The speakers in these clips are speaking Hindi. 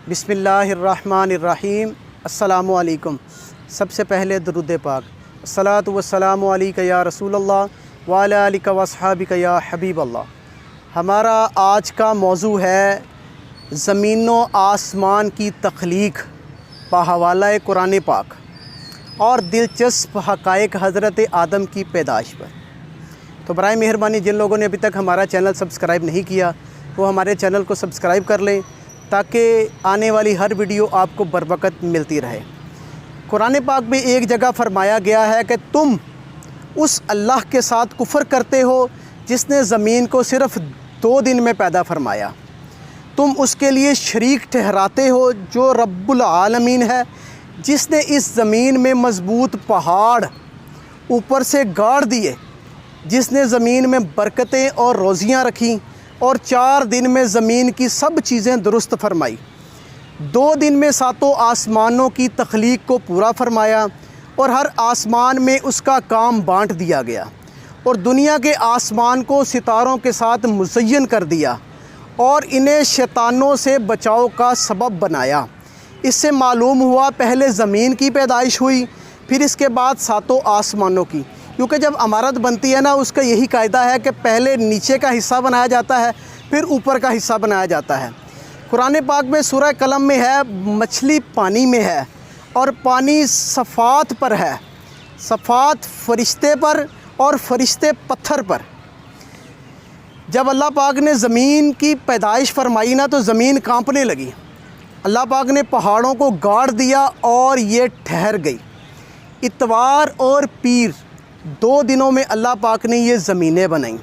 बिस्मिल्लाहिर्रहमानिर्रहीम। अस्सलामु अलैकुम। सबसे पहले दरूद पाक, अस्सलातु वस्सलामु अलैका या रसूलल्लाह व अला आलिका व अस्हाबिका या हबीबल्लाह। हमारा आज का मौजू है ज़मीन व आसमान की तख्लीक बहवाला कुरान पाक और दिलचस्प हक़ाइक़ हज़रत आदम की पैदाइश पर। तो बराए मेहरबानी जिन लोगों ने अभी तक हमारा चैनल सब्सक्राइब नहीं किया वो हमारे चैनल को सब्सक्राइब कर लें ताकि आने वाली हर वीडियो आपको बरवक़्त मिलती रहे। कुरान पाक में एक जगह फरमाया गया है कि तुम उस अल्लाह के साथ कुफ़र करते हो जिसने ज़मीन को सिर्फ़ 2 दिन में पैदा फरमाया। तुम उसके लिए शरीक ठहराते हो जो रब्बुल आलमीन है, जिसने इस ज़मीन में मज़बूत पहाड़ ऊपर से गाड़ दिए, जिसने ज़मीन में बरकतें और रोज़ियाँ रखीं और 4 दिन में ज़मीन की सब चीज़ें दुरुस्त फरमाई। 2 दिन में 7 आसमानों की तख्लीक को पूरा फरमाया और हर आसमान में उसका काम बांट दिया गया और दुनिया के आसमान को सितारों के साथ मुज़य्यन कर दिया और इन्हें शैतानों से बचाव का सबब बनाया। इससे मालूम हुआ पहले ज़मीन की पैदाइश हुई, फिर इसके बाद 7 आसमानों की, क्योंकि जब इमारत बनती है ना उसका यही कायदा है कि पहले नीचे का हिस्सा बनाया जाता है फिर ऊपर का हिस्सा बनाया जाता है। कुरान पाक में सूरह कलम में है मछली पानी में है और पानी सफ़ात पर है, सफ़ात फ़रिश्ते पर और फ़रिश्ते पत्थर पर। जब अल्लाह पाक ने ज़मीन की पैदाइश फरमाई ना तो ज़मीन कांपने लगी। अल्लाह पाक ने पहाड़ों को गाड़ दिया और ये ठहर गई। इतवार और पीर 2 दिनों में अल्लाह पाक ने ये ज़मीनें बनाई।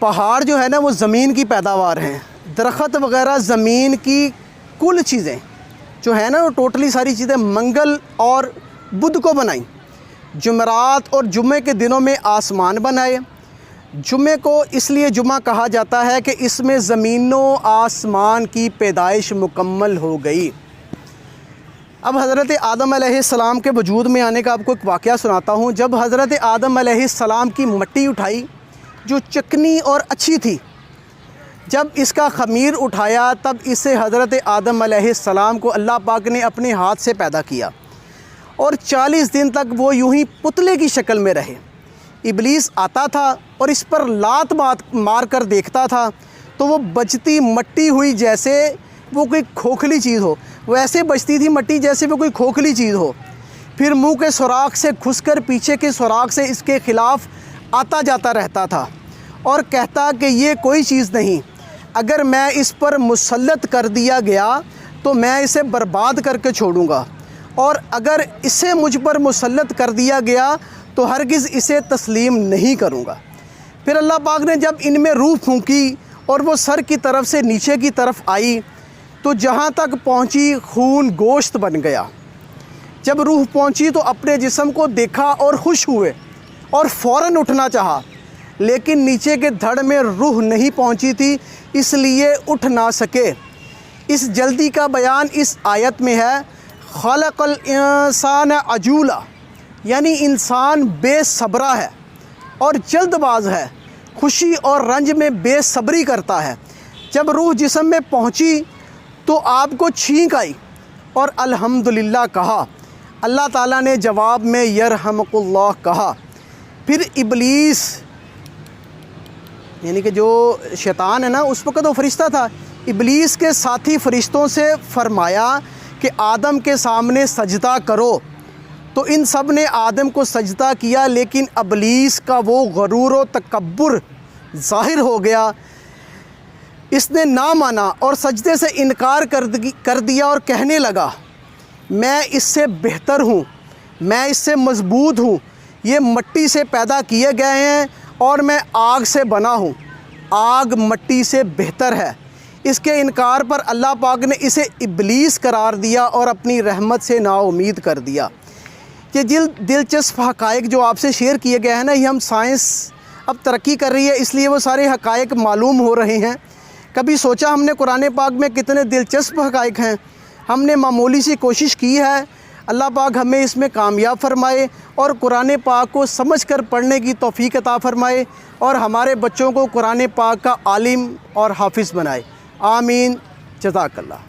पहाड़ जो है ना वो ज़मीन की पैदावार हैं, दरख्त वग़ैरह ज़मीन की कुल चीज़ें जो है ना वो टोटली सारी चीज़ें मंगल और बुध को बनाई। जुमेरात और जुम्मे के दिनों में आसमान बनाए। जुम्मे को इसलिए जुम्मा कहा जाता है कि इसमें ज़मीनों आसमान की पैदाइश मुकम्मल हो गई। अब हज़रत आदम अलैहिस्सलाम के वजूद में आने का आपको एक वाक़या सुनाता हूँ। जब हज़रत आदम अलैहिस्सलाम की मट्टी उठाई जो चिकनी और अच्छी थी, जब इसका ख़मीर उठाया तब इसे हज़रत आदम अलैहिस्सलाम को अल्लाह पाक ने अपने हाथ से पैदा किया और 40 दिन तक वो यूं ही पुतले की शक्ल में रहे। इब्लीस आता था और इस पर लात मार कर देखता था तो वो बचती मट्टी हुई जैसे वो कोई खोखली चीज़ हो, वैसे बचती थी मट्टी जैसे वो कोई खोखली चीज़ हो। फिर मुंह के सुराख से घुसकर पीछे के सुराख से इसके ख़िलाफ़ आता जाता रहता था और कहता कि ये कोई चीज़ नहीं, अगर मैं इस पर मुसल्लत कर दिया गया तो मैं इसे बर्बाद करके छोड़ूंगा और अगर इसे मुझ पर मुसल्लत कर दिया गया तो हरगिज़ इसे तस्लीम नहीं करूंगा। फिर अल्लाह पाक ने जब इनमें रूह फूंकी और वो सर की तरफ से नीचे की तरफ आई तो जहाँ तक पहुँची खून गोश्त बन गया। जब रूह पहुँची तो अपने जिस्म को देखा और खुश हुए और फ़ौरन उठना चाहा, लेकिन नीचे के धड़ में रूह नहीं पहुँची थी इसलिए उठ ना सके। इस जल्दी का बयान इस आयत में है, खलक़ल इंसान अजूला, यानी इंसान बेसब्रा है और जल्दबाज है, खुशी और रंज में बेसब्री करता है। जब रूह जिस्म में पहुँची तो आपको छींक आई और अल्हम्दुलिल्लाह कहा। अल्लाह ताला ने जवाब में यरहमुकुल्लाह कहा। फिर इब्लीस यानी कि जो शैतान है ना उस वक़्त वो फ़रिश्ता था, इब्लीस के साथी फ़रिश्तों से फ़रमाया कि आदम के सामने सजदा करो। तो इन सब ने आदम को सजदा किया, लेकिन इब्लीस का वो गरूर व तकब्बुर ज़ाहिर हो गया। इसने ना माना और सजदे से इनकार कर दिया और कहने लगा, मैं इससे बेहतर हूँ, मैं इससे मज़बूत हूँ, ये मट्टी से पैदा किए गए हैं और मैं आग से बना हूँ, आग मट्टी से बेहतर है। इसके इनकार पर अल्लाह पाक ने इसे इब्लीस करार दिया और अपनी रहमत से नाउमीद कर दिया। ये दिलचस्प हक़ाइक़ जो आपसे शेयर किए गए हैं ना, ये हम साइंस अब तरक्की कर रही है इसलिए वो सारे हक़ाइक़ मालूम हो रहे हैं। कभी सोचा हमने कुरान पाक में कितने दिलचस्प हक़ाइक़ हैं, हमने मामूली सी कोशिश की है। अल्लाह पाक हमें इसमें कामयाब फ़रमाए और कुरान पाक को समझकर पढ़ने की तौफ़ीक़ अता फ़रमाए और हमारे बच्चों को कुरान पाक का आलिम और हाफिज़ बनाए। आमीन जज़ाकल्लाह।